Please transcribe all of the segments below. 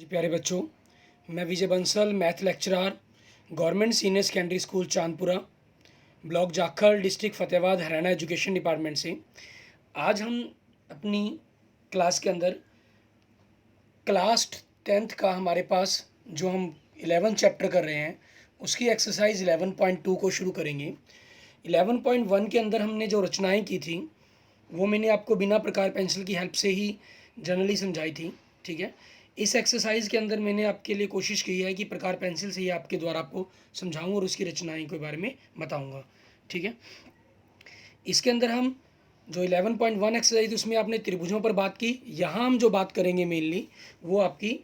जी प्यारे बच्चों, मैं Vijay Bansal, math lecturer, government senior secondary school Chandpura, block Jakhal, district Fatehabad, Haryana education department से आज हम अपनी क्लास के अंदर क्लास 10th का हमारे पास जो हम 11 चैप्टर कर रहे हैं उसकी एक्सरसाइज 11.2 को शुरू करेंगे। 11.1 के अंदर हमने जो रचनाएं की थी वो मैंने आपको बिना प्रकार पेंसिल की हेल्प से ही जनरली समझाई थी। ठीक है, इस एक्सरसाइज के अंदर मैंने आपके लिए कोशिश की है कि प्रकार पेंसिल से ही आपके द्वारा आपको समझाऊं और उसकी रचनाएं के बारे में बताऊंगा। ठीक है, इसके अंदर हम जो 11.1 एक्सरसाइज थी उसमें आपने त्रिभुजों पर बात की। यहाँ हम जो बात करेंगे मेनली वो आपकी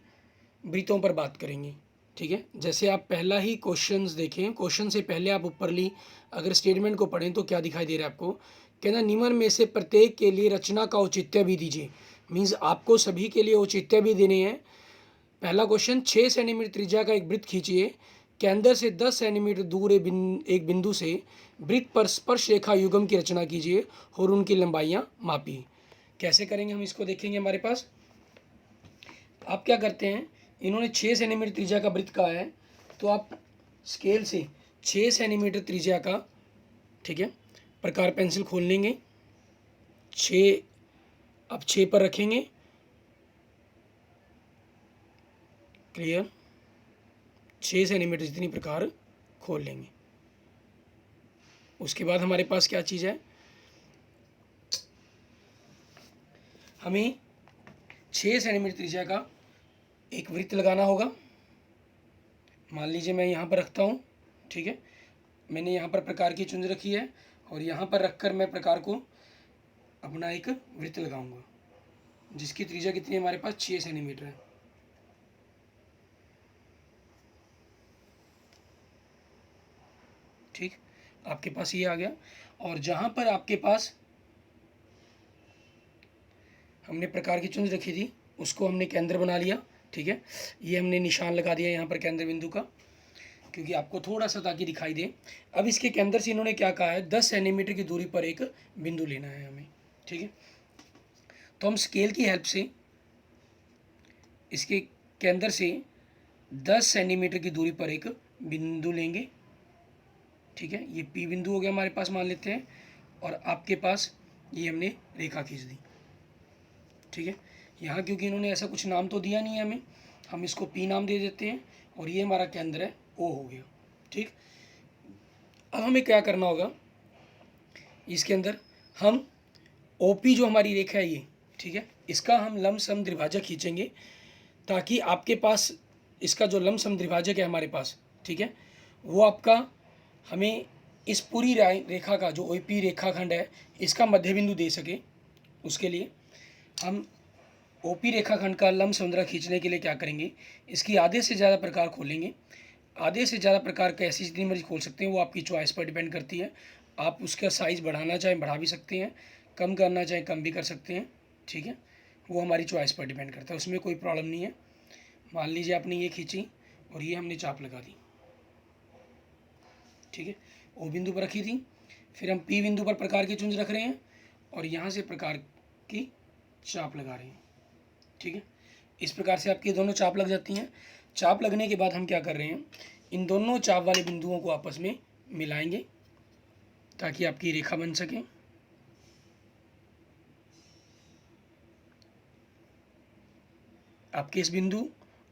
वृत्तों पर बात करेंगे। ठीक है, जैसे आप पहला ही क्वेश्चंस देखें, क्वेश्चन से पहले आप ऊपरली अगर स्टेटमेंट को पढ़ें तो क्या दिखाई दे रहा है आपको, कहना निम्न में से प्रत्येक के लिए रचना का औचित्य भी दीजिए। मीन्स आपको सभी के लिए औचित्य भी देने हैं। पहला क्वेश्चन, 6 सेंटीमीटर त्रिज्या का एक वृत्त खींचिए, केंद्र से 10 सेंटीमीटर दूर एक बिंदु से वृत्त पर स्पर्श रेखा युग्म की रचना कीजिए और उनकी लंबाइयाँ मापिए। कैसे करेंगे हम इसको देखेंगे। हमारे पास आप क्या करते हैं, इन्होंने 6 सेंटीमीटर त्रिज्या का वृत्त कहा है तो आप स्केल से 6 सेंटीमीटर त्रिज्या का, ठीक है, प्रकार पेंसिल खोल लेंगे। 6 अब 6 पर रखेंगे, क्लियर, 6 सेंटीमीटर जितनी प्रकार खोल लेंगे। उसके बाद हमारे पास क्या चीज़ है, हमें 6 सेंटीमीटर त्रिज्या का एक वृत्त लगाना होगा। मान लीजिए मैं यहाँ पर रखता हूँ, ठीक है, मैंने यहाँ पर प्रकार की चुंज रखी है और यहाँ पर रखकर मैं प्रकार को अपना एक वृत्त लगाऊंगा जिसकी त्रिज्या कितनी है हमारे पास, 6 सेंटीमीटर है। ठीक, आपके पास ये आ गया। और जहाँ पर आपके पास हमने प्रकार की चुंज रखी थी उसको हमने केंद्र बना लिया। ठीक है, ये हमने निशान लगा दिया यहाँ पर केंद्र बिंदु का, क्योंकि आपको थोड़ा सा ताकि दिखाई दे। अब इसके केंद्र से इन्होंने क्या कहा है, 10 सेंटीमीटर की दूरी पर एक बिंदु लेना है हमें। ठीक है, तो हम स्केल की हेल्प से इसके केंद्र से 10 सेंटीमीटर की दूरी पर एक बिंदु लेंगे। ठीक है, ये पी बिंदु हो गया हमारे पास, मान लेते हैं, और आपके पास ये हमने रेखा खींच दी। ठीक है, यहाँ क्योंकि इन्होंने ऐसा कुछ नाम तो दिया नहीं है हमें, हम इसको पी नाम दे देते हैं और ये हमारा केंद्र है, ओ हो गया। ठीक, अब हमें क्या करना होगा, इसके अंदर हम ओपी जो हमारी रेखा है ये, ठीक है, इसका हम लंबसम द्विभाजक खींचेंगे ताकि आपके पास इसका जो लंबसम द्विभाजक है हमारे पास, ठीक है, वो आपका हमें इस पूरी रेखा का जो ओपी रेखाखंड है इसका मध्य बिंदु दे सके। उसके लिए हम ओपी रेखाखंड का लंबसम खींचने के लिए क्या करेंगे, इसकी आधे से ज़्यादा प्रकार खोलेंगे। आधे से ज़्यादा प्रकार कैसी जितनी मर्जी खोल सकते हैं, वो आपकी चॉइस पर डिपेंड करती है। आप उसका साइज़ बढ़ाना चाहें बढ़ा भी सकते हैं, कम करना चाहें कम भी कर सकते हैं। ठीक है, वो हमारी चॉइस पर डिपेंड करता है, उसमें कोई प्रॉब्लम नहीं है। मान लीजिए आपने ये खींची और ये हमने चाप लगा दी। ठीक है, ओ बिंदु पर रखी थी, फिर हम पी बिंदु पर प्रकार की चुंज रख रहे हैं और यहाँ से प्रकार की चाप लगा रहे हैं। ठीक है, इस प्रकार से आपकी दोनों चाप लग जाती हैं। चाप लगने के बाद हम क्या कर रहे हैं, इन दोनों चाप वाले बिंदुओं को आपस में मिलाएंगे ताकि आपकी रेखा बन सके। आपके इस बिंदु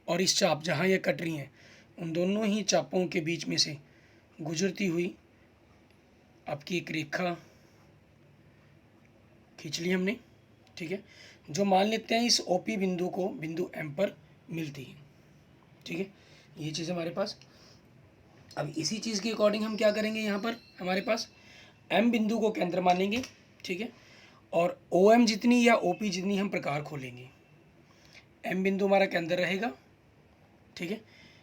और इस चाप जहाँ ये कट रही हैं उन दोनों ही चापों के बीच में से गुजरती हुई आपकी एक रेखा खींच ली हमने। ठीक है, जो मान लेते हैं इस ओपी बिंदु को बिंदु एम पर मिलती है। ठीक है, ये चीज़ हमारे पास। अब इसी चीज़ के अकॉर्डिंग हम क्या करेंगे, यहाँ पर हमारे पास एम बिंदु को केंद्र मानेंगे। ठीक है, और ओ एम जितनी या ओ पी जितनी हम प्रकार खोलेंगे। एम बिंदु हमारा केंद्र रहेगा, ठीक है,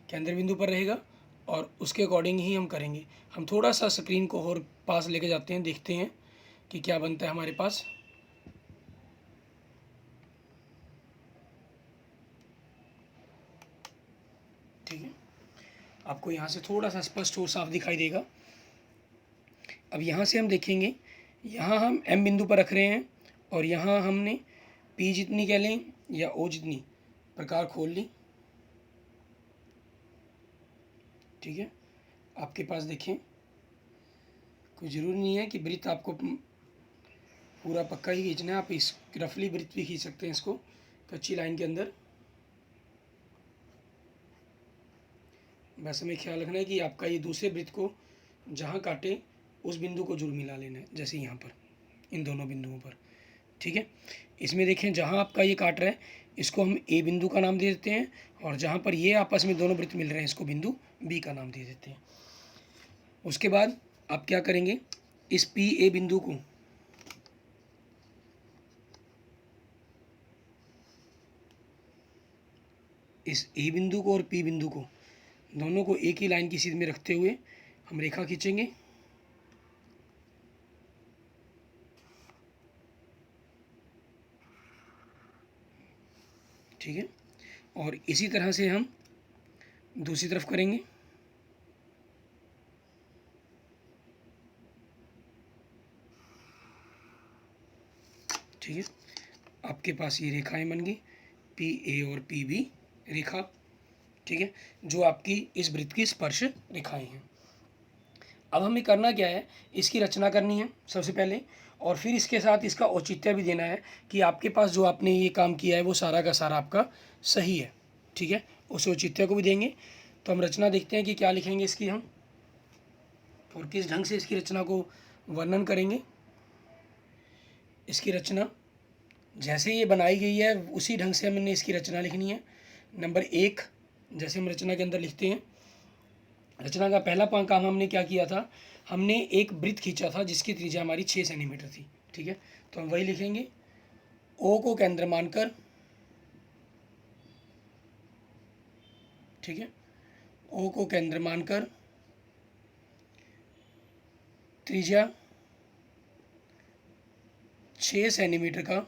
केंद्र बिंदु पर रहेगा और उसके अकॉर्डिंग ही हम करेंगे। हम थोड़ा सा स्क्रीन को और पास लेके जाते हैं, देखते हैं कि क्या बनता है हमारे पास। ठीक है, आपको यहाँ से थोड़ा सा स्पष्ट और साफ दिखाई देगा। अब यहाँ से हम देखेंगे, यहाँ हम एम बिंदु पर रख रहे हैं और यहाँ हमने पी जितनी कह लें या ओ जितनी प्रकार खोल ली। ठीक है। आपके पास देखें, कोई ज़रूरी नहीं है कि वृत्त आपको पूरा पक्का ही खींचना है, आप इस रफली वृत्त भी खींच सकते हैं इसको कच्ची लाइन के अंदर। बस हमें ख्याल रखना है कि आपका ये दूसरे वृत्त को जहाँ काटे उस बिंदु को जरूर मिला लेना है, जैसे यहाँ पर इन दोनों बिंदुओं पर। ठीक है। इसमें देखें, जहाँ आपका ये काट रहा है इसको हम ए बिंदु का नाम दे देते हैं, और जहाँ पर ये आपस में दोनों वृत्त मिल रहे हैं इसको बिंदु बी का नाम दे देते हैं। उसके बाद आप क्या करेंगे, इस पी ए बिंदु को इस ए बिंदु को और पी बिंदु को दोनों को एक ही लाइन की सीध में रखते हुए हम रेखा खींचेंगे। ठीक है। और इसी तरह से हम दूसरी तरफ करेंगे। ठीक है। आपके पास ये रेखाएं बन गई, पी ए और पी बी रेखा। ठीक है, जो आपकी इस वृत्त की स्पर्श रेखाएं हैं। अब हमें करना क्या है, इसकी रचना करनी है सबसे पहले, और फिर इसके साथ इसका औचित्य भी देना है कि आपके पास जो आपने ये काम किया है वो सारा का सारा आपका सही है। ठीक है, उस औचित्य को भी देंगे। तो हम रचना देखते हैं कि क्या लिखेंगे इसकी हम, और किस ढंग से इसकी रचना को वर्णन करेंगे। इसकी रचना जैसे ये बनाई गई है उसी ढंग से हमने इसकी रचना लिखनी है। नंबर 1, जैसे हम रचना के अंदर लिखते हैं, रचना का पहला काम हमने क्या किया था, हमने एक वृत्त खींचा था जिसकी त्रिज्या हमारी 6 सेंटीमीटर थी। ठीक है, तो हम वही लिखेंगे, ओ को केंद्र मानकर, ठीक है, ओ को केंद्र मानकर त्रिज्या 6 सेंटीमीटर का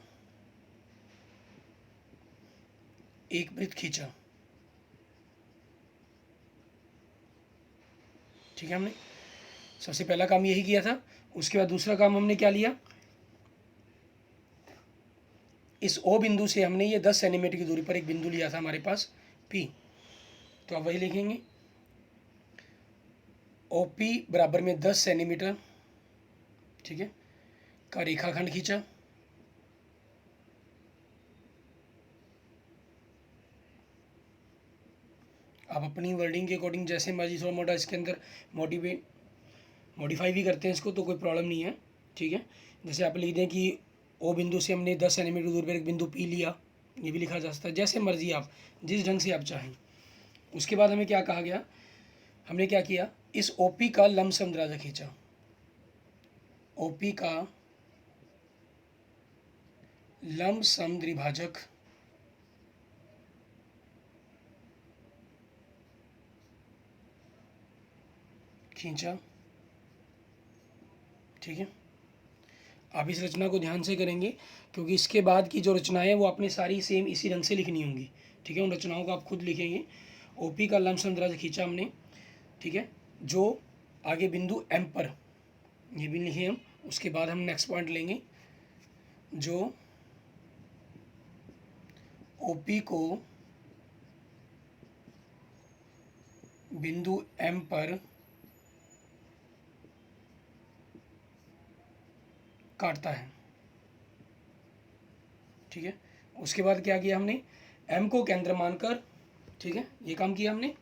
एक वृत्त खींचा। ठीक है, हमने सबसे पहला काम यही किया था। उसके बाद दूसरा काम हमने क्या लिया, इस ओ बिंदु से हमने ये 10 सेंटीमीटर की दूरी पर एक बिंदु लिया था हमारे पास पी। तो अब वही लिखेंगे, ओ पी बराबर में 10 सेंटीमीटर, ठीक है, का रेखाखंड खींचा। आप अपनी वर्डिंग के अकॉर्डिंग जैसे मर्जी थोड़ा मोटा इसके अंदर मॉडिफाई भी करते हैं इसको, तो कोई प्रॉब्लम नहीं है। ठीक है, जैसे आप लिख दें कि ओ बिंदु से हमने 10 सेंटीमीटर दूर पर एक बिंदु पी लिया, ये भी लिखा जा सकता है, जैसे मर्जी आप जिस ढंग से आप चाहें। उसके बाद हमें क्या कहा गया, हमने क्या किया, इस ओपी का लंबसम द्राजा खींचा। ओपी का लंबसम द्विभाजक खींचा। ठीक है, आप इस रचना को ध्यान से करेंगे क्योंकि इसके बाद की जो रचनाएं वो आपने सारी सेम इसी ढंग से लिखनी होंगी। ठीक है, उन रचनाओं को आप खुद लिखेंगे। ओपी का लंबसम द्राजा खींचा हमने। ठीक है, जो आगे बिंदु एम पर, ये भी लिखे हम। उसके बाद हम नेक्स्ट पॉइंट लेंगे, जो ओपी को बिंदु एम पर काटता है। ठीक है, उसके बाद क्या किया हमने, एम को केंद्र मानकर, ठीक है, ये काम किया हमने।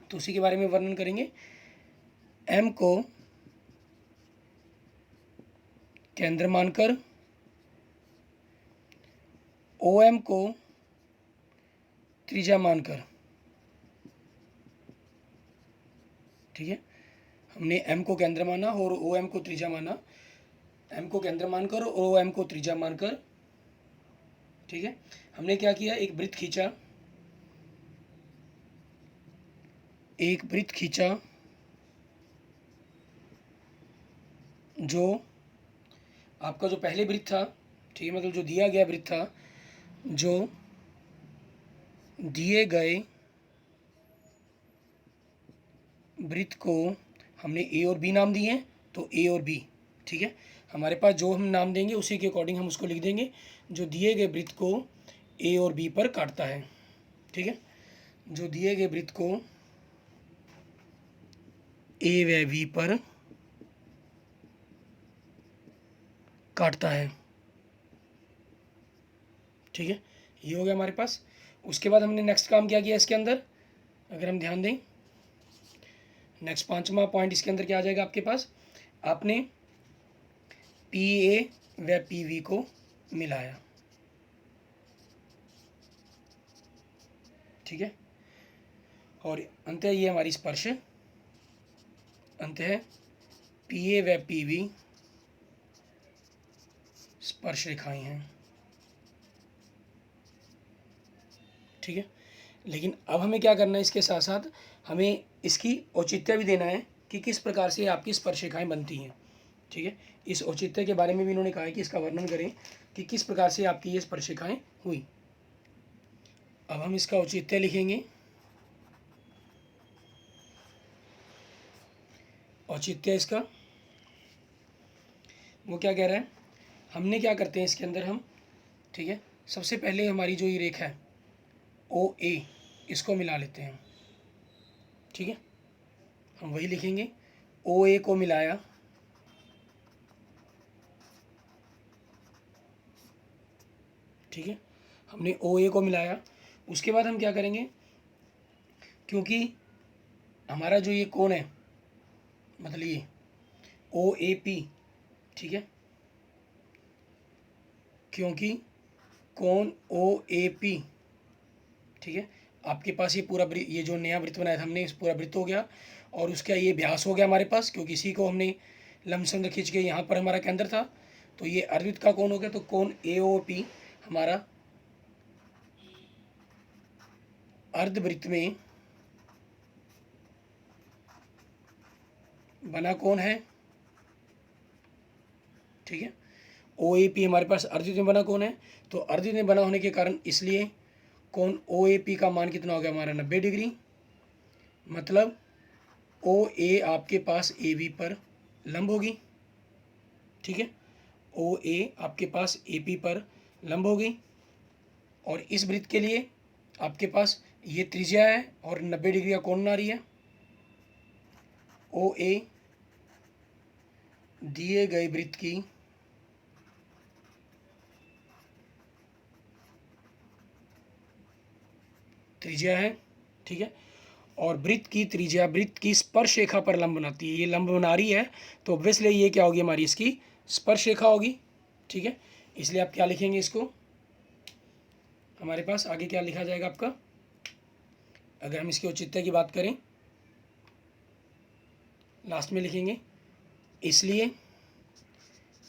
तो उसी के बारे में वर्णन करेंगे। एम को केंद्र मानकर ओ एम को त्रिज्या मानकर, ठीक है, हमने एम को केंद्र माना और ओ एम को त्रिज्या माना। एम को केंद्र मानकर और ओ एम को त्रिज्या मानकर, ठीक है, हमने क्या किया, एक वृत्त खींचा। एक वृत्त खींचा जो आपका जो पहले वृत्त था, ठीक है, मतलब जो दिया गया वृत्त था, जो दिए गए वृत्त को हमने ए और बी नाम दिए हैं, तो ए और बी, ठीक है, हमारे पास जो हम नाम देंगे उसी के अकॉर्डिंग हम उसको लिख देंगे, जो दिए गए वृत्त को ए और बी पर काटता है। ठीक है, जो दिए गए वृत्त को ए व वी पर काटता है। ठीक है, ये हो गया हमारे पास। उसके बाद हमने नेक्स्ट काम क्या किया इसके अंदर, अगर हम ध्यान दें, नेक्स्ट 5वां पॉइंट इसके अंदर क्या आ जाएगा आपके पास, आपने पी ए व पी वी को मिलाया। ठीक है, और अंततः ये हमारी स्पर्श, अंततः पी ए व पी वी स्पर्श रेखाएं हैं। ठीक है, लेकिन अब हमें क्या करना है, इसके साथ साथ हमें इसकी औचित्य भी देना है कि किस प्रकार से आपकी स्पर्श रेखाएं बनती हैं। ठीक है, इस औचित्य के बारे में भी इन्होंने कहा है कि इसका वर्णन करें कि किस प्रकार से आपकी ये स्पर्श रेखाएं हुई। अब हम इसका औचित्य लिखेंगे। औचित्य इसका वो क्या कह रहा है, हमने क्या करते हैं इसके अंदर हम, ठीक है, सबसे पहले हमारी जो ये रेखा है ओ ए, इसको मिला लेते हैं। ठीक है, हम वही लिखेंगे, ओ ए को मिलाया, ठीक है, हमने ओ ए को मिलाया। उसके बाद हम क्या करेंगे, क्योंकि हमारा जो ये कोण है, मतलब ये ओ ए पी, ठीक है, क्योंकि कोण ओ ए पी, ठीक है, आपके पास ये पूरा ये जो नया वृत्त बनाया था हमने, इस पूरा वृत्त हो गया, और उसका ये व्यास हो गया हमारे पास, क्योंकि इसी को हमने लंबसंध खींच के यहाँ पर हमारा केंद्र था, तो ये अर्धवृत्त का कोण हो गया। तो कोण ए ओ पी हमारा अर्धवृत्त में बना कोण है। ठीक है, ओ ए पी हमारे पास अर्धवृत्त में बना कोण है, तो अर्धवृत्त में बना होने के कारण इसलिए कोण ओ ए पी का मान कितना हो गया हमारा 90 डिग्री। मतलब ओ ए आपके पास ए बी पर लंब होगी। ठीक है, ओ ए आपके पास ए पी पर लंब होगी, और इस वृत्त के लिए आपके पास ये त्रिज्या है और 90 डिग्री का कोण बना रही है। ओ ए दिए गए वृत्त की त्रिज्या है। ठीक है, और वृत्त की त्रिज्या वृत्त की स्पर्श रेखा पर लंब बनाती है। ये लंब बना रही है, तो ऑब्वियसली ये क्या होगी हमारी, इसकी स्पर्श रेखा होगी। ठीक है, इसलिए आप क्या लिखेंगे इसको, हमारे पास आगे क्या लिखा जाएगा आपका, अगर हम इसके औचित्य की बात करें, लास्ट में लिखेंगे, इसलिए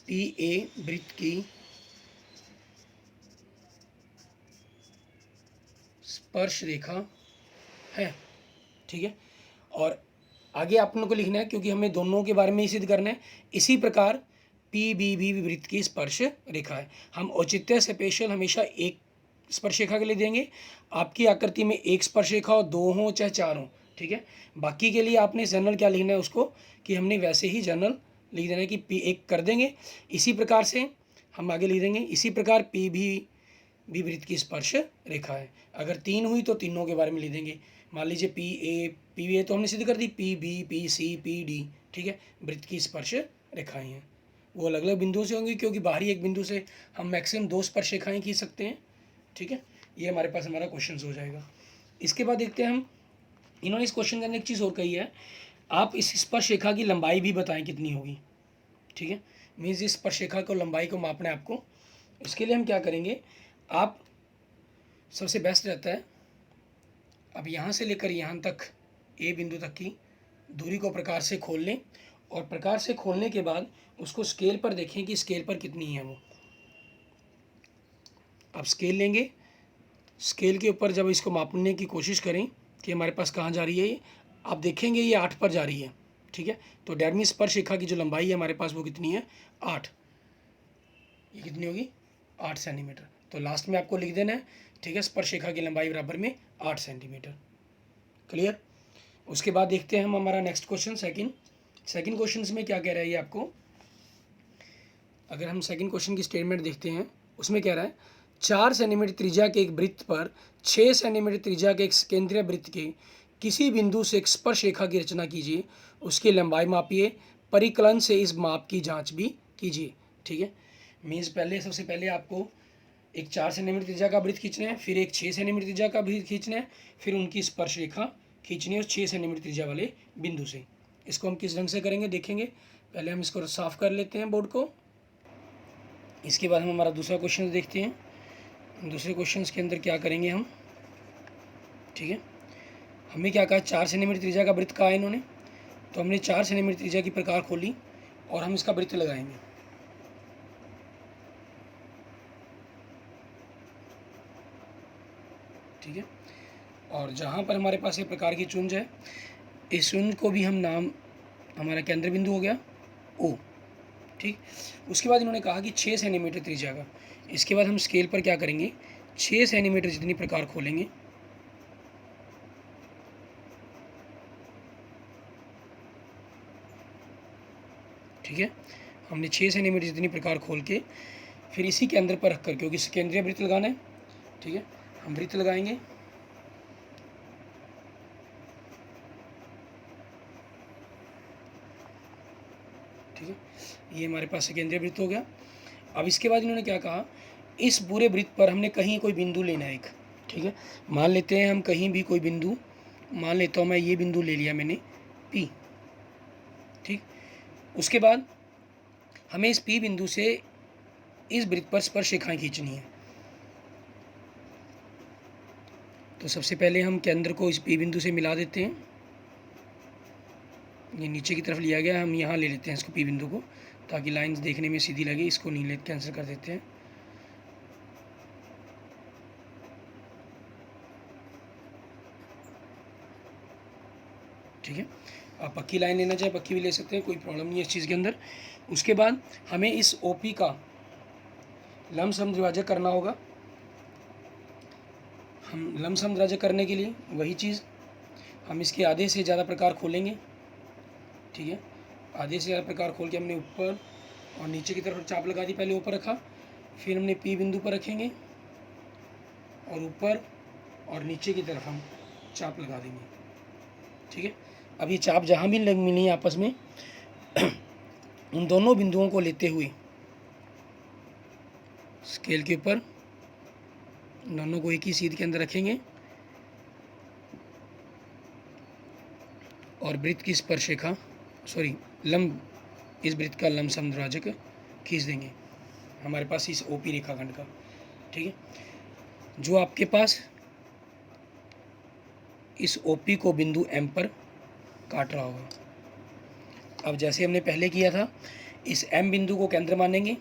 पी ए वृत्त की स्पर्श रेखा है। ठीक है, और आगे आप लोगों को लिखना है, क्योंकि हमें दोनों के बारे में ही सिद्ध करना है। इसी प्रकार पी बी भी वृत्त की स्पर्श रेखा है। हम औचित्य स्पेशल हमेशा एक स्पर्श रेखा के लिए देंगे। आपकी आकृति में एक स्पर्श रेखा हो, दो हो चाहे चार हो। ठीक है, बाकी के लिए आपने जनरल क्या लिखना है उसको, कि हमने वैसे ही जनरल लिख देना है कि पी एक कर देंगे। इसी प्रकार से हम आगे लिख देंगे, इसी प्रकार पी भी वृत्त की स्पर्श रेखा है। अगर तीन हुई तो तीनों के बारे में लिख देंगे। मान लीजिए पी ए तो हमने सिद्ध कर दी, P B P C P D, ठीक है, वृत्त की स्पर्श रेखाएं हैं। वो अलग अलग बिंदुओं से होंगी, क्योंकि बाहरी एक बिंदु से हम मैक्सिमम 2 स्पर्श रेखाएं खींच सकते हैं। ठीक है, ये हमारे पास हमारा क्वेश्चन हो जाएगा। इसके बाद देखते हैं हम, इन्होंने इस क्वेश्चन के अंदर एक चीज़ और कही है, आप इस स्पर्श रेखा की लंबाई भी बताएं कितनी होगी। ठीक है, मीन्स इस स्पर्श रेखा को लंबाई को मापना है आपको। उसके लिए हम क्या करेंगे, आप सबसे बेस्ट रहता है, अब यहाँ से लेकर यहाँ तक ए बिंदु तक की दूरी को प्रकार से खोल लें, और प्रकार से खोलने के बाद उसको स्केल पर देखें कि स्केल पर कितनी है वो। आप स्केल लेंगे, स्केल के ऊपर जब इसको मापने की कोशिश करें कि हमारे पास कहाँ जा रही है ये, आप देखेंगे ये 8 पर जा रही है। ठीक है, तो डेट मीन्स स्पर्श रेखा की जो लंबाई है हमारे पास वो कितनी है, 8। ये कितनी होगी, 8 सेंटीमीटर। तो लास्ट में आपको लिख देना है, ठीक है, स्पर्श रेखा की लंबाई बराबर में 8 सेंटीमीटर। क्लियर। उसके बाद देखते हैं हम हमारा नेक्स्ट क्वेश्चन, सेकंड क्वेश्चन में क्या कह रहा है ये आपको। अगर हम सेकंड क्वेश्चन की स्टेटमेंट देखते हैं, उसमें कह रहा है 4 सेंटीमीटर त्रिज्या के एक वृत्त पर 6 सेंटीमीटर त्रिज्या के एक केंद्रीय वृत्त के किसी बिंदु से एक स्पर्श रेखा की रचना कीजिए, उसकी लंबाई मापिए, परिकलन से इस माप की जांच भी कीजिए। ठीक है, मीन्स पहले सबसे पहले आपको एक 4 सेंटीमीटर त्रिज्या का वृत्त खींचना है, फिर एक 6 सेंटीमीटर त्रिज्या का वृत्त खींचना है, फिर उनकी स्पर्श रेखा खींचनी है उस 6 सेंटीमीटर त्रिज्या वाले बिंदु से। इसको हम किस ढंग से करेंगे देखेंगे। पहले हम इसको साफ कर लेते हैं बोर्ड को। इसके बाद हम हमारा दूसरा क्वेश्चन देखते हैं। दूसरे क्वेश्चन के अंदर क्या करेंगे हम, ठीक है, हमें क्या कहा, 4 सेंटीमीटर त्रिज्या का वृत्त कहा है इन्होंने, तो हमने 4 सेंटीमीटर त्रिज्या की प्रकार खोली और हम इसका वृत्त लगाएंगे। ठीक है, और जहाँ पर हमारे पास ये प्रकार की चुंज है, इस चुंज को भी हम नाम, हमारा केंद्र बिंदु हो गया ओ। ठीक, उसके बाद इन्होंने कहा कि 6 सेंटीमीटर त्रिज्या का। इसके बाद हम स्केल पर क्या करेंगे, 6 सेंटीमीटर जितनी प्रकार खोलेंगे। ठीक है, हमने 6 सेंटीमीटर जितनी प्रकार खोल के फिर इसी के अंदर पर रखकर, क्योंकि केंद्रीय वृत्त लगाना है, ठीक है, हम वृत्त लगाएंगे। ठीक है, ये हमारे पास केंद्रीय वृत्त हो गया। अब इसके बाद इन्होंने क्या कहा, इस पूरे वृत्त पर हमने कहीं कोई बिंदु लेना है एक। ठीक है, मान लेते हैं हम कहीं भी कोई बिंदु, मान लेता हूँ मैं ये बिंदु ले लिया मैंने P। ठीक, उसके बाद हमें इस P बिंदु से इस वृत्त पर स्पर्श रेखाएं खींचनी है। तो सबसे पहले हम केंद्र को इस P बिंदु से मिला देते हैं। ये नीचे की तरफ लिया गया, हम यहाँ ले लेते हैं इसको P बिंदु को, ताकि लाइंस देखने में सीधी लगे। इसको नहीं ले, कैंसिल कर देते हैं। ठीक है, आप पक्की लाइन लेना चाहे पक्की भी ले सकते हैं, कोई प्रॉब्लम नहीं है इस चीज़ के अंदर। उसके बाद हमें इस OP का लंबसम द्विभाजक करना होगा। हम लंबसम द्विभाजक करने के लिए वही चीज़, हम इसके आधे से ज़्यादा प्रकार खोलेंगे। ठीक है, आधे से ज़्यादा प्रकार खोल के हमने ऊपर और नीचे की तरफ चाप लगा दी। पहले ऊपर रखा, फिर हमने P बिंदु पर रखेंगे और ऊपर और नीचे की तरफ हम चाप लगा देंगे। ठीक है, अब ये चाप जहाँ भी मिली आपस में उन दोनों बिंदुओं को लेते हुए स्केल के ऊपर दोनों को एक ही सीध के अंदर रखेंगे और वृत्त की स्पर्श रेखा, लंब, इस वृत्त का लंब समद्विभाजक खींच देंगे हमारे पास इस OP रेखाखंड का। ठीक है, जो आपके पास इस OP को बिंदु M पर काट रहा होगा। अब जैसे हमने पहले किया था, इस M बिंदु को केंद्र मानेंगे।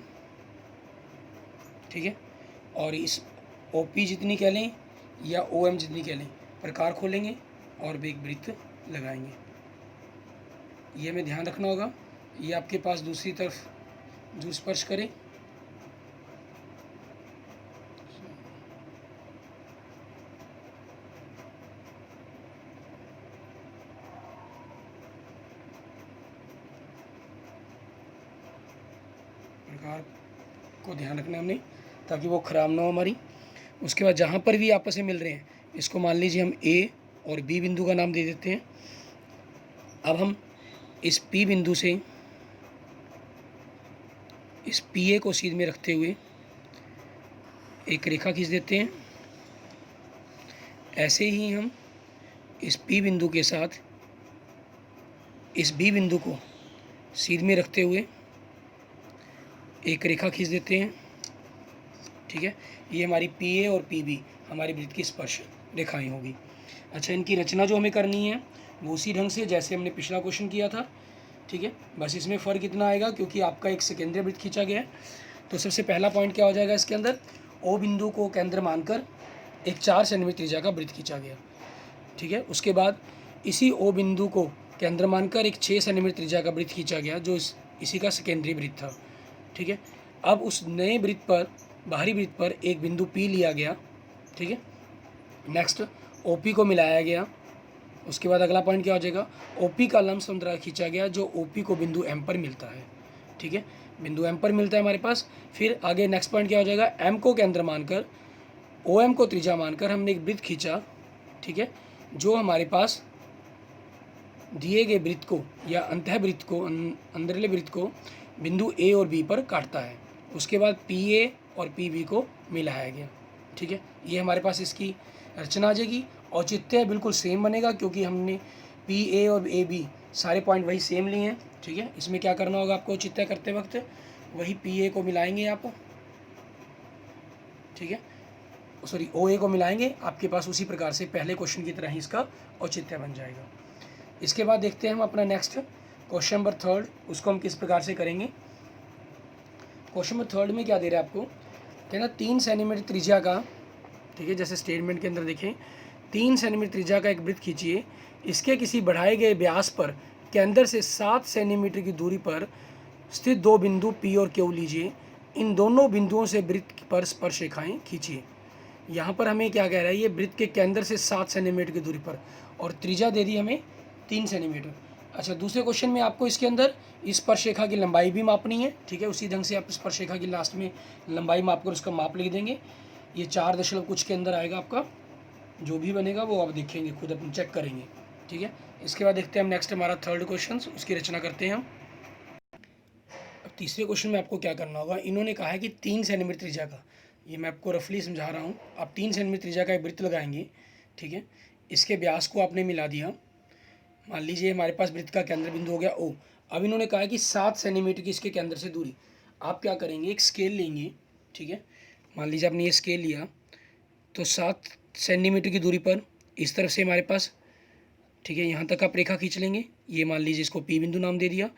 ठीक है, और इस OP जितनी कह लें या OM जितनी कह लें, प्रकार खोलेंगे और एक वृत्त लगाएंगे। ये हमें ध्यान रखना होगा, ये आपके पास दूसरी तरफ जो स्पर्श करे, प्रकार को ध्यान रखना हमने, ताकि वो ख़राब ना हो हमारी। उसके बाद जहाँ पर भी आपस में मिल रहे हैं, इसको मान लीजिए हम A और B बिंदु का नाम दे देते हैं। अब हम इस P बिंदु से इस PA को सीध में रखते हुए एक रेखा खींच देते हैं। ऐसे ही हम इस P बिंदु के साथ इस B बिंदु को सीध में रखते हुए एक रेखा खींच देते हैं। ठीक है, ये हमारी PA और PB हमारी वृत्त की स्पर्श रेखाएं होगी। अच्छा, इनकी रचना जो हमें करनी है वो उसी ढंग से जैसे हमने पिछला क्वेश्चन किया था। ठीक है, बस इसमें फ़र्क इतना आएगा क्योंकि आपका एक सेकेंडरी वृत्त खींचा गया है। तो सबसे पहला पॉइंट क्या हो जाएगा इसके अंदर, O बिंदु को केंद्र मानकर एक 4 सेंटीमीटर त्रिज्या का वृत्त खींचा गया। ठीक है, उसके बाद इसी O बिंदु को केंद्र मानकर एक 6 सेंटीमीटर त्रिज्या का वृत्त खींचा गया, जो इसी का सेकेंडरी वृत्त था। ठीक है, अब उस नए वृत्त पर, बाहरी वृत्त पर एक बिंदु P लिया गया। ठीक है, नेक्स्ट OP को मिलाया गया। उसके बाद अगला पॉइंट क्या हो जाएगा, OP का लंब समद्विभाजक खींचा गया जो OP को बिंदु M पर मिलता है। ठीक है, बिंदु M पर मिलता है हमारे पास। फिर आगे नेक्स्ट पॉइंट क्या हो जाएगा, M को केंद्र मानकर OM को त्रिज्या मानकर हमने एक वृत्त खींचा। ठीक है, जो हमारे पास दिए गए वृत्त को या अंतः वृत्त को अंदरले वृत्त को बिंदु ए और बी पर काटता है। उसके बाद पी ए और पी बी को मिलाया गया। ठीक है, ये हमारे पास इसकी रचना आ जाएगी। औचित्य बिल्कुल सेम बनेगा क्योंकि हमने पी ए और ए बी सारे पॉइंट वही सेम लिए हैं। ठीक है, इसमें क्या करना होगा आपको औचित्य करते वक्त, वही पी ए को मिलाएंगे आप, ठीक है, सॉरी ओ ए को मिलाएंगे, आपके पास उसी प्रकार से पहले क्वेश्चन की तरह ही इसका औचित्य बन जाएगा। इसके बाद देखते हैं हम अपना नेक्स्ट क्वेश्चन नंबर 3, उसको हम किस प्रकार से करेंगे। क्वेश्चन नंबर 3 में क्या दे रहा है आपको, कहना 3 सेंटीमीटर त्रिज्या का, ठीक है, जैसे स्टेटमेंट के अंदर देखें, 3 सेंटीमीटर त्रिज्या का एक वृत्त खींचिए, इसके किसी बढ़ाए गए व्यास पर केंद्र से 7 सेंटीमीटर की दूरी पर स्थित दो बिंदु पी और क्यू लीजिए, इन दोनों बिंदुओं से वृत्त पर स्पर्शरेखाएं खींचिए। यहाँ पर हमें क्या कह रहा है, ये वृत्त के केंद्र से 7 सेंटीमीटर की दूरी पर, और त्रिज्या दे दी हमें 3 सेंटीमीटर। अच्छा, दूसरे क्वेश्चन में आपको इसके अंदर इस स्पर्शरेखा की लंबाई भी मापनी है। ठीक है, उसी ढंग से आप स्पर्शरेखा की लास्ट में लंबाई माप कर उसका माप लिख देंगे। ये 4 दशमलव कुछ के अंदर आएगा आपका, जो भी बनेगा वो आप देखेंगे, खुद अपन चेक करेंगे। ठीक है, इसके बाद देखते हैं हम नेक्स्ट हमारा 3rd क्वेश्चन, उसकी रचना करते हैं हम। अब तीसरे क्वेश्चन में आपको क्या करना होगा, इन्होंने कहा है कि 3 सेंटीमीटर त्रिज्या का, ये मैं आपको रफली समझा रहा हूँ, आप 3 सेंटीमीटर त्रिज्या का एक वृत्त लगाएंगे। ठीक है, इसके व्यास को आपने मिला दिया, मान लीजिए हमारे पास वृत्त का केंद्र बिंदु हो गया ओ। अब इन्होंने कहा है कि 7 सेंटीमीटर की इसके केंद्र से दूरी, आप क्या करेंगे, एक स्केल लेंगे। ठीक है, मान लीजिए आपने ये स्केल लिया, तो 7 सेंटीमीटर की दूरी पर इस तरफ से हमारे पास, ठीक है, यहाँ तक आप रेखा खींच लेंगे। ये मान लीजिए इसको पी बिंदु नाम दे दिया,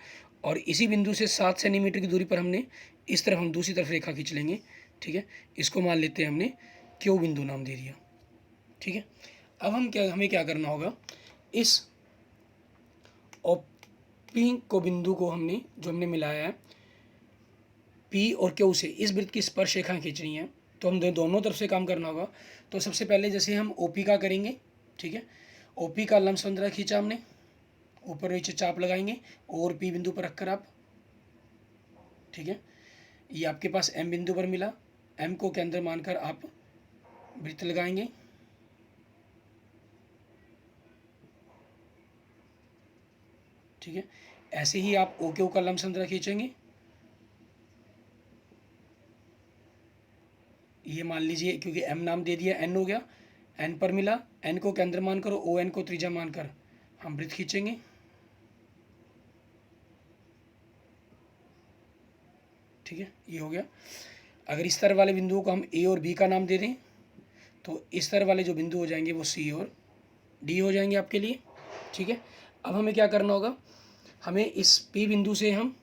और इसी बिंदु से 7 सेंटीमीटर की दूरी पर हमने इस तरफ हम दूसरी तरफ रेखा खींच लेंगे। ठीक है, इसको मान लेते हैं हमने क्यू बिंदु नाम दे दिया। ठीक है, अब हमें क्या करना होगा, इस पी को बिंदु को हमने जो हमने मिलाया है पी और क्यू से, इस वृत्त की स्पर्श रेखाएं खींचनी है, तो हम दोनों तरफ से काम करना होगा। तो सबसे पहले जैसे हम ओपी का करेंगे, ठीक है, ओपी का लंब संदर्भ खींचा हमने, ऊपर नीचे चाप लगाएंगे और पी बिंदु पर रखकर आप, ठीक है, ये आपके पास एम बिंदु पर मिला, एम को केंद्र मानकर आप वृत्त लगाएंगे। ठीक है, ऐसे ही आप ओ क्यू का लंब संदर्भ खींचेंगे। ये मान लीजिए क्योंकि एम नाम दे दिया, एन हो गया, एन पर मिला, एन को केंद्र मानकर ओ एन को त्रिज्या मानकर हम वृत्त खींचेंगे। ठीक है, ये हो गया। अगर इस तरह वाले बिंदुओं को हम ए और बी का नाम दे दें, तो इस तरह वाले जो बिंदु हो जाएंगे वो सी और डी हो जाएंगे आपके लिए। ठीक है, अब हमें क्या करना होगा, हमें इस पी बिंदु से हम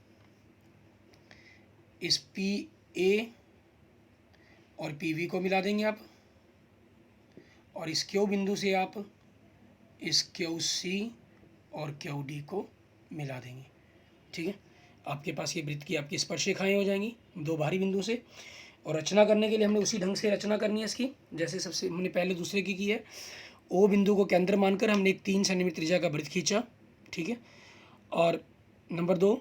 इस पी ए और पी वी को मिला देंगे आप, और इस क्यू बिंदु से आप इस क्यू सी और क्यू डी को मिला देंगे। ठीक है, आपके पास ये वृत्त की आपकी स्पर्शरेखाएं हो जाएंगी दो बाहरी बिंदु से। और रचना करने के लिए हमने उसी ढंग से रचना करनी है इसकी, जैसे सबसे हमने पहले दूसरे की है। ओ बिंदु को केंद्र मानकर हमने एक 3 सेंटीमीटर त्रिज्या का वृत्त खींचा। ठीक है, और नंबर 2,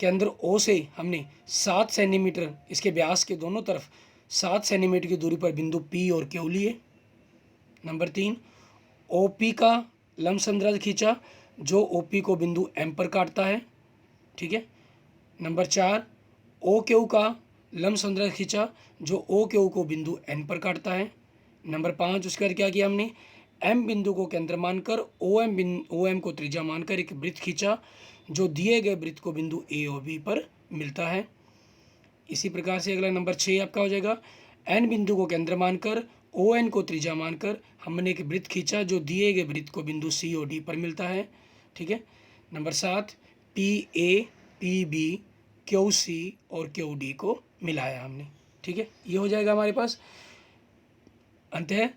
केंद्र ओ से हमने 7 सेंटीमीटर इसके व्यास के दोनों तरफ 7 सेंटीमीटर की दूरी पर बिंदु पी और क्यू लिए। नंबर 3, ओ पी का लंब संदर्भ खींचा जो ओ पी को बिंदु एम पर काटता है। ठीक है, नंबर 4, ओ क्यू का लंब संदर्भ खींचा जो ओ क्यू को बिंदु एन पर काटता है। नंबर 5, उसके बाद क्या किया हमने, एम बिंदु को केंद्र मानकर ओ एम को त्रिज्या मानकर एक वृत्त खींचा जो दिए गए वृत्त को बिंदु ए और बी पर मिलता है। इसी प्रकार से अगला नंबर 6 आपका हो जाएगा, एन बिंदु को केंद्र मानकर ओ एन को त्रिज्या मानकर हमने एक वृत्त खींचा जो दिए गए वृत्त को बिंदु सी और डी पर मिलता है। ठीक है, number 7, P A P B Q C और क्यू डी को मिलाया हमने। ठीक है, ये हो जाएगा हमारे पास। अंततः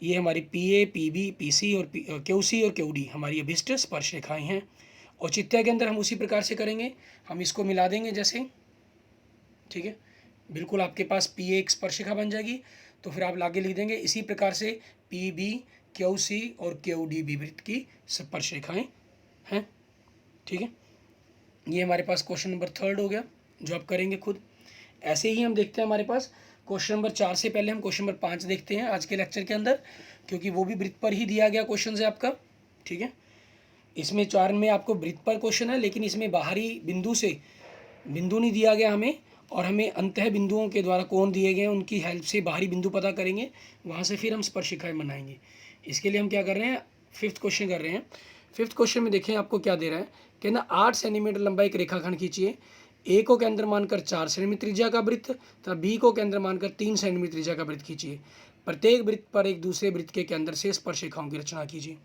ये हमारी P A P B P C और क्यू सी और क्यू डी हमारी अभिष्ट स्पर्श रेखाएँ हैं। औचित्य के अंदर हम उसी प्रकार से करेंगे, हम इसको मिला देंगे जैसे। ठीक है, बिल्कुल आपके पास पी ए एक स्पर्शिका बन जाएगी, तो फिर आप आगे लिख देंगे इसी प्रकार से पी बी क्यू सी और क्यू डी भी वृत्त की स्पर्शरेखाएँ हैं। ठीक है, ये हमारे पास क्वेश्चन नंबर 3 हो गया जो आप करेंगे खुद। ऐसे ही हम देखते हैं हमारे पास क्वेश्चन नंबर 4 से पहले हम क्वेश्चन नंबर 5 देखते हैं आज के लेक्चर के अंदर, क्योंकि वो भी वृत्त पर ही दिया गया क्वेश्चन है आपका। ठीक है, इसमें 4 में आपको वृत्त पर क्वेश्चन है, लेकिन इसमें बाहरी बिंदु से बिंदु नहीं दिया गया हमें, और हमें अंतः बिंदुओं के द्वारा कोण दिए गए हैं, उनकी हेल्प से बाहरी बिंदु पता करेंगे, वहाँ से फिर हम स्पर्शिकाएँ बनाएंगे। इसके लिए हम क्या कर रहे हैं, 5th क्वेश्चन कर रहे हैं। 5th क्वेश्चन में देखें आपको क्या दे रहा है, कहना 8 सेंटीमीटर लंबा एक रेखाखंड खींचिए। ए को केंद्र मानकर 4 सेंटीमीटर त्रिज्या का वृत्त तथा बी को केंद्र मानकर 3 सेंटीमीटर त्रिज्या का वृत्त खींचिए। प्रत्येक वृत्त पर एक दूसरे वृत्त के केंद्र से स्पर्शिकाओं की रचना कीजिए।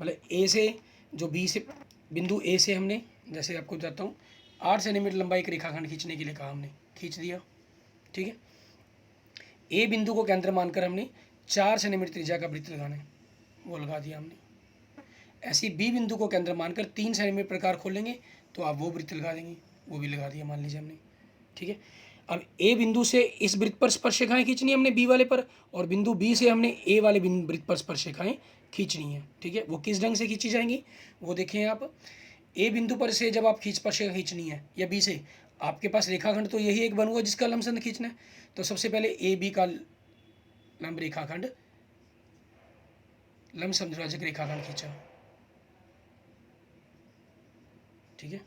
मतलब ए से जो बी से बिंदु ए से हमने, जैसे आपको बताता हूँ, 8 सेंटीमीटर लंबा एक रेखाखंड खींचने के लिए कहा, हमने खींच दिया। ठीक है, ए बिंदु को केंद्र मानकर हमने 4 सेंटीमीटर त्रिज्या का वृत्त लगाना है, वो लगा दिया हमने। ऐसी बी बिंदु को केंद्र मानकर 3 सेंटीमीटर प्रकार खोलेंगे तो आप वो वृत्त लगा देंगे, वो भी लगा दिया मान लीजिए हमने। ठीक है, अब ए बिंदु से इस वृत्त पर स्पर्शिकाएँ खींचनी है हमने बी वाले पर, और बिंदु बी से हमने ए वाले वृत्त पर स्पर्शिकाएँ खींचनी है। ठीक है, वो किस ढंग से खींची जाएंगी वो देखें आप। ए बिंदु पर से जब आप स्पर्शिका खींचनी है, या बी से, आपके पास रेखाखंड तो यही एक बन हुआ जिसका लंबसंध खींचना है। तो सबसे पहले ए बी का लंब रेखाखंड, लंब समद्विभाजक रेखाखंड खींचा। ठीक है,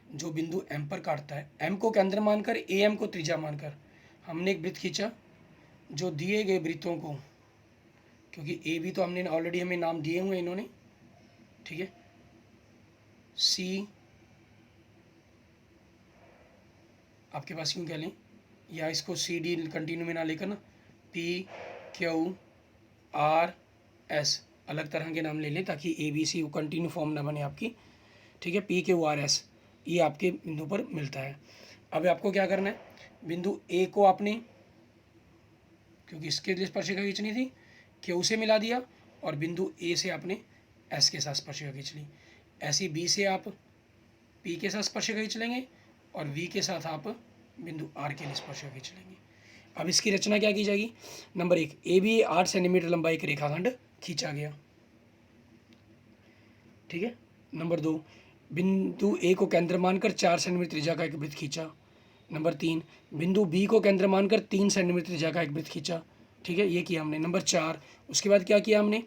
जो बिंदु एम पर काटता है, एम को केंद्र मानकर ए एम को त्रिज्या मानकर हमने एक वृत्त खींचा, जो दिए गए वृत्तों को, क्योंकि ए बी तो हमने ऑलरेडी हमें नाम दिए हुए इन्होंने। ठीक है, सी आपके पास यूँ कह लें, या इसको सी डी कंटिन्यू में ना लेकर ना, पी क्यू आर एस अलग तरह के नाम ले लें, ताकि A B C continue form ना बने आपकी। ठीक है, पी क्यू आर एस ये आपके बिंदु पर मिलता है। अब आपको क्या करना है, बिंदु ए को आपने, क्योंकि इसके लिए स्पर्शिका खींचनी थी, क्यू से मिला दिया, और बिंदु ए से आपने एस के साथ स्पर्शिका खींच ली। ऐसी बी से आप पी के साथ स्पर्शिका खींच लेंगे, और वी के साथ आप बिंदु आर के लिए स्पर्शिका खींच लेंगे। अब इसकी रचना क्या की जाएगी, नंबर 1, ए बी 8 सेंटीमीटर लंबा एक रेखाखंड खींचा गया। ठीक है, नंबर 2, बिंदु ए को केंद्र मानकर 4 सेंटीमीटर त्रिज्या का एक वृत्त खींचा। नंबर 3, बिंदु बी को केंद्र मानकर 3 सेंटीमीटर त्रिज्या का एक वृत्त खींचा। ठीक है, ये किया हमने। नंबर 4, उसके बाद क्या किया हमने,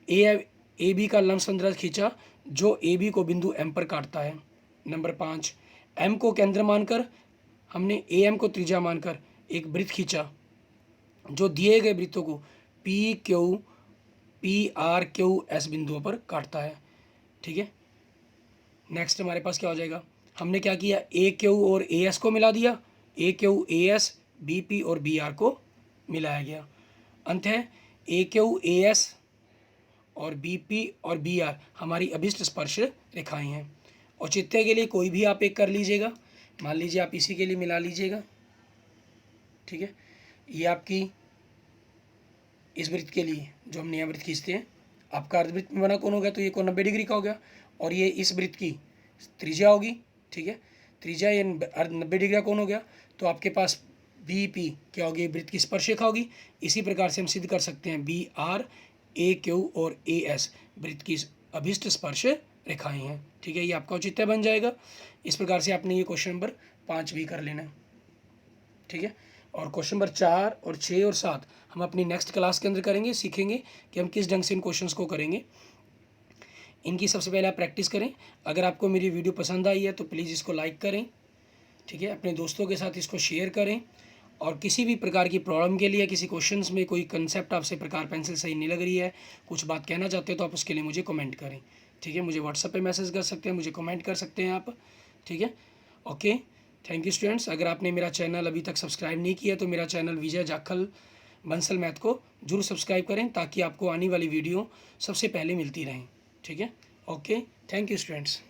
ए बी का लंब समद्विभाजक खींचा, जो ए बी को बिंदु एम पर काटता है। नंबर 5, एम को केंद्र मानकर हमने ए एम को त्रिज्या मानकर एक वृत्त खींचा, जो दिए गए वृत्तों को पी आर क्यू एस बिंदुओं पर काटता है। ठीक है, नेक्स्ट हमारे पास क्या हो जाएगा, हमने क्या किया, ए क्यू और ए एस को मिला दिया, A Q A S B P और बी आर को मिलाया गया। अंत है, ए क्यू ए एस और बी पी और बी आर हमारी अभिष्ट स्पर्श रेखाएं हैं। औचित्य के लिए कोई भी आप एक कर लीजिएगा, मान लीजिए आप इसी के लिए मिला लीजिएगा। ठीक है, ये आपकी इस वृत्त के लिए जो हम नया वृत्त खींचते हैं, आपका अर्धवृत्त में बना कोण हो गया, तो ये कोण 90 डिग्री का हो गया, और ये इस वृत्त की त्रिज्या होगी। ठीक है, त्रिज्या ये 90 डिग्री का कोण हो गया, तो आपके पास बी पी क्या होगी, वृत्त की स्पर्शरेखा होगी। इसी प्रकार से हम सिद्ध कर सकते हैं बी आर ए क्यू और ए एस वृत्त की अभिष्ट स्पर्श रेखाएं हैं। ठीक है, ये आपका औचित्य बन जाएगा। इस प्रकार से आपने ये क्वेश्चन नंबर 5 भी कर लेना है। ठीक है, और क्वेश्चन नंबर 4 और 6 और 7 हम अपनी नेक्स्ट क्लास के अंदर करेंगे, सीखेंगे कि हम किस ढंग से इन क्वेश्चंस को करेंगे। इनकी सबसे पहले आप प्रैक्टिस करें। अगर आपको मेरी वीडियो पसंद आई है तो प्लीज़ इसको लाइक करें। ठीक है, अपने दोस्तों के साथ इसको शेयर करें, और किसी भी प्रकार की प्रॉब्लम के लिए, किसी क्वेश्चंस में कोई कंसेप्ट आपसे प्रकार पेंसिल सही नहीं लग रही है, कुछ बात कहना चाहते हैं, तो आप उसके लिए मुझे कमेंट करें। ठीक है, मुझे व्हाट्सएप पे मैसेज कर सकते हैं, मुझे कमेंट कर सकते हैं आप। ठीक है, ओके, थैंक यू स्टूडेंट्स। अगर आपने मेरा चैनल अभी तक सब्सक्राइब नहीं किया तो मेरा चैनल विजय जाखल बंसल मैथ को जरूर सब्सक्राइब करें, ताकि आपको आने वाली वीडियो सबसे पहले मिलती रहें। ठीक है, ओके, थैंक यू स्टूडेंट्स।